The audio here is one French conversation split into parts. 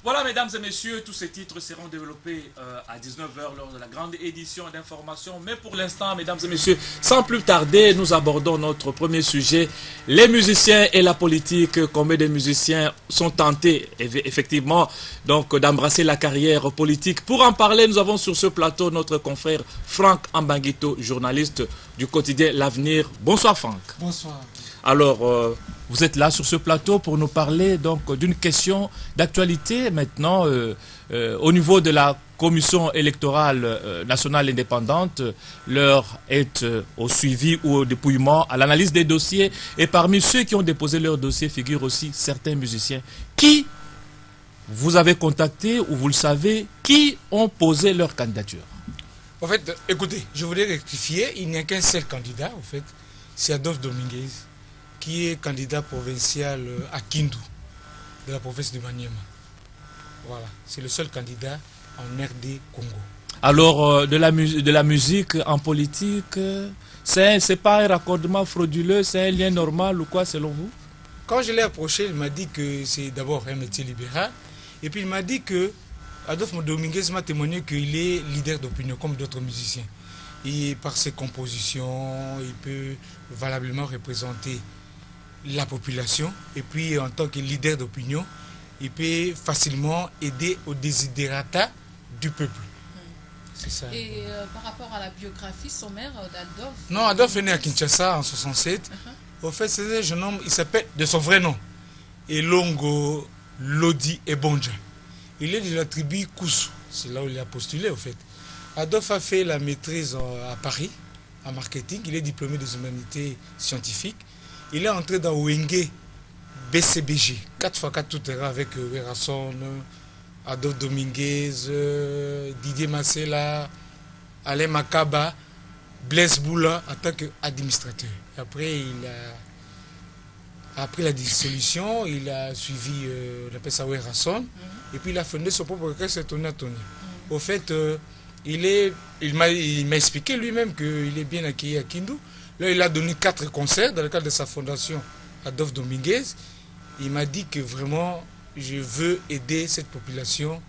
Voilà, mesdames et messieurs, tous ces titres seront développés à 19 h lors de la grande édition d'information. Mais pour l'instant, mesdames et messieurs, sans plus tarder, nous abordons notre premier sujet, les musiciens et la politique. Combien de musiciens sont tentés, effectivement, donc d'embrasser la carrière politique? Pour en parler, nous avons sur ce plateau notre confrère Franck Ambanguito, journaliste du quotidien L'Avenir. Bonsoir Franck. Bonsoir. Alors, vous êtes là sur ce plateau pour nous parler donc d'une question d'actualité maintenant au niveau de la commission électorale nationale indépendante. L'heure est au suivi ou au dépouillement, à l'analyse des dossiers. Et parmi ceux qui ont déposé leurs dossiers figurent aussi certains musiciens qui, vous avez contacté ou vous le savez, qui ont posé leur candidature. En fait, écoutez, je voudrais rectifier, il n'y a qu'un seul candidat, en fait, c'est Adolphe Dominguez, qui est candidat provincial à Kindu, de la province de Maniema. Voilà, c'est le seul candidat en RD Congo. Alors, de la musique en politique, c'est pas un raccordement frauduleux, c'est un lien normal ou quoi selon vous? Quand je l'ai approché, il m'a dit que c'est d'abord un métier libéral, et puis il m'a dit que Adolphe Dominguez m'a témoigné qu'il est leader d'opinion comme d'autres musiciens. Et par ses compositions, il peut valablement représenter la population, et puis en tant que leader d'opinion, il peut facilement aider au desiderata du peuple. C'est ça. Et par rapport à la biographie sommaire d'Adolphe? Non, Adolphe est né à Kinshasa en 67. Au fait, c'est un jeune homme, il s'appelle de son vrai nom, Elongo Lodi Ebonja. Il est de la tribu Koussou, c'est là où il a postulé au fait. Adolphe a fait la maîtrise à Paris, en marketing, il est diplômé des humanités scientifiques. Il est entré dans Wenge BCBG, 4x4 tout terrain avec Werrason, Adolphe Dominguez, Didier Massela, Alain Makaba, Blaise Boula en tant qu'administrateur. Après, après la dissolution, il a suivi on appelle ça Werrason, et puis il a fondé son propre orchestre, c'est Tony Tony. Au fait, il m'a expliqué lui-même qu'il est bien accueilli à Kindu. Là, il a donné 4 concerts dans le cadre de sa fondation Adolphe Dominguez. Il m'a dit que vraiment, je veux aider cette population,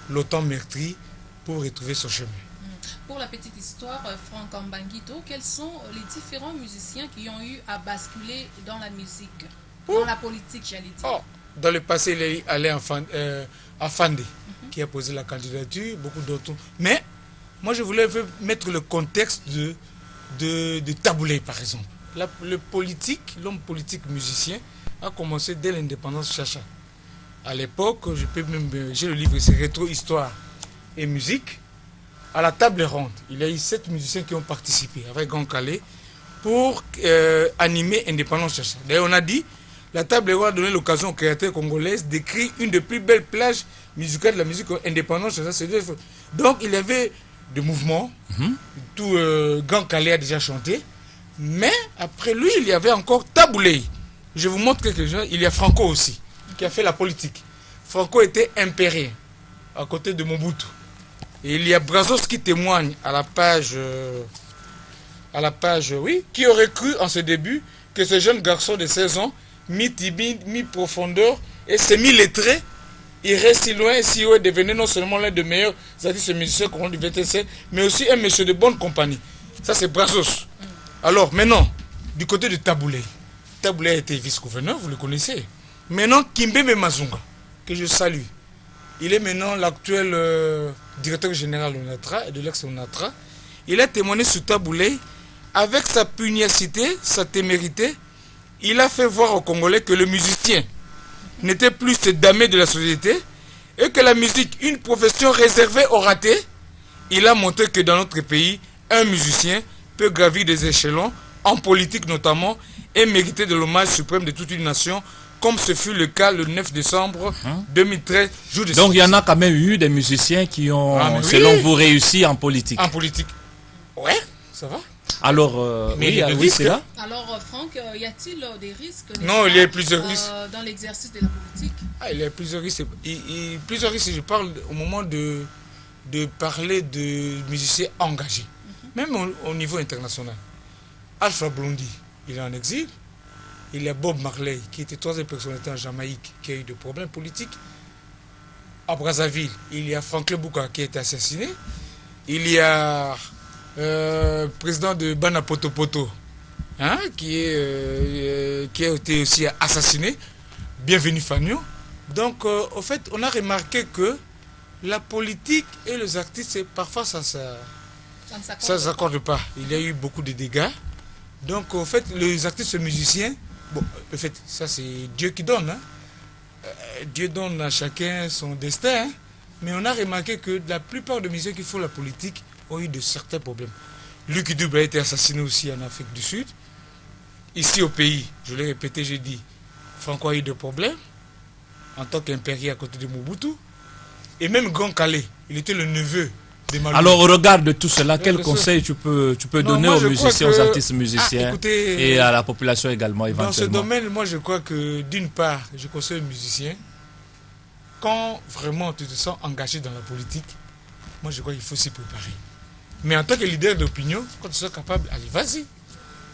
l'OTAN meurtrie, pour retrouver son chemin. Pour la petite histoire, Franck Ambanguito, quels sont les différents musiciens qui ont eu à basculer dans la musique, dans la politique, j'allais dire? Dans le passé, il est allé à Fandé, qui a posé la candidature, beaucoup d'autres. Mais moi, je voulais mettre le contexte de Taboulé, par exemple. L'homme politique musicien a commencé dès l'indépendance Chacha. À l'époque, j'ai le livre, c'est Rétro Histoire et Musique. À la table ronde, il y a eu 7 musiciens qui ont participé avec Grand Calais pour animer Indépendance Chacha. D'ailleurs, on a dit, la table ronde a donné l'occasion aux créateurs congolais d'écrire une des plus belles plages musicales de la musique indépendante Chacha. Donc, il y avait de mouvements. Tout Grand Calais a déjà chanté. Mais après lui, il y avait encore Taboulé. Je vous montre quelque chose. Il y a Franco aussi, qui a fait la politique. Franco était impérien, à côté de Mobutu. Et il y a Brazos qui témoigne à la page, oui, qui aurait cru en ce début que ce jeune garçon de 16 ans, mi-timide, mi-profondeur, et semi-lettré, irait si loin et si haut, devenir non seulement l'un des meilleurs artistes musiciens qu'on du VTC, mais aussi un monsieur de bonne compagnie. Ça, c'est Brazos. Alors, maintenant, du côté de Taboulé. Taboulé a été vice-gouverneur, vous le connaissez. Maintenant, Kimbembe Mazunga, que je salue. Il est maintenant l'actuel directeur général de l'ONATRA et de l'ex-ONATRA. Il a témoigné sur Taboulé. Avec sa pugnacité, sa témérité, il a fait voir aux Congolais que le musicien n'était plus ce damné de la société et que la musique, une profession réservée aux ratés. Il a montré que dans notre pays, un musicien peut gravir des échelons, en politique notamment, et mériter de l'hommage suprême de toute une nation, comme ce fut le cas le 9 décembre 2013, jour de... Donc il y en a quand même eu des musiciens qui ont, selon vous, réussi en politique. En politique. Ouais, ça va. Alors, oui, c'est là. Alors, Franck, y a-t-il des risques? Non, il y a plusieurs risques. Dans l'exercice de la politique? Il y a plusieurs risques. Plusieurs risques, je parle au moment de parler de musiciens engagés, même au niveau international. Alpha Blondy, il est en exil. Il y a Bob Marley, qui était troisième personnalité en Jamaïque, qui a eu des problèmes politiques. à Brazzaville, il y a Franklin Bouka qui a été assassiné. Il y a président de Bana Potopoto, hein, qui a été aussi assassiné. Bienvenue Fagnon. Donc, au fait, on a remarqué que la politique et les artistes, parfois, ça ne s'accorde pas. Il y a eu beaucoup de dégâts. Donc, au fait, les artistes et musiciens, bon, en fait, ça c'est Dieu qui donne. Hein. Dieu donne à chacun son destin. Hein. Mais on a remarqué que la plupart des musiciens qui font la politique ont eu de certains problèmes. Lucky Dube a été assassiné aussi en Afrique du Sud. Ici au pays, je l'ai répété, j'ai dit, Franco a eu des problèmes en tant qu'impérial à côté de Mobutu. Et même Grand Calais, il était le neveu de Malou. Alors au regard de tout cela, quel conseil tu peux donner aux musiciens, aux artistes musiciens et à la population également éventuellement? Dans ce domaine, moi je crois que d'une part, je conseille aux musiciens, quand vraiment tu te sens engagé dans la politique, moi je crois qu'il faut s'y préparer. Mais en tant que leader d'opinion, quand tu sois capable, allez, vas-y.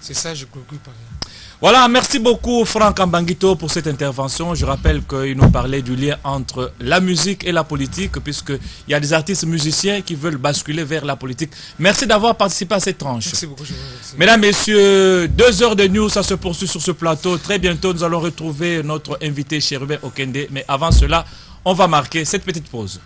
C'est ça, je conclue par là. Voilà, merci beaucoup Franck Ambanguito pour cette intervention. Je rappelle qu'il nous parlait du lien entre la musique et la politique, puisqu'il y a des artistes musiciens qui veulent basculer vers la politique. Merci d'avoir participé à cette tranche. Merci beaucoup, je vous remercie. Mesdames, Messieurs, 2 heures de news, ça se poursuit sur ce plateau. Très bientôt, nous allons retrouver notre invité Cherubin Okende. Mais avant cela, on va marquer cette petite pause.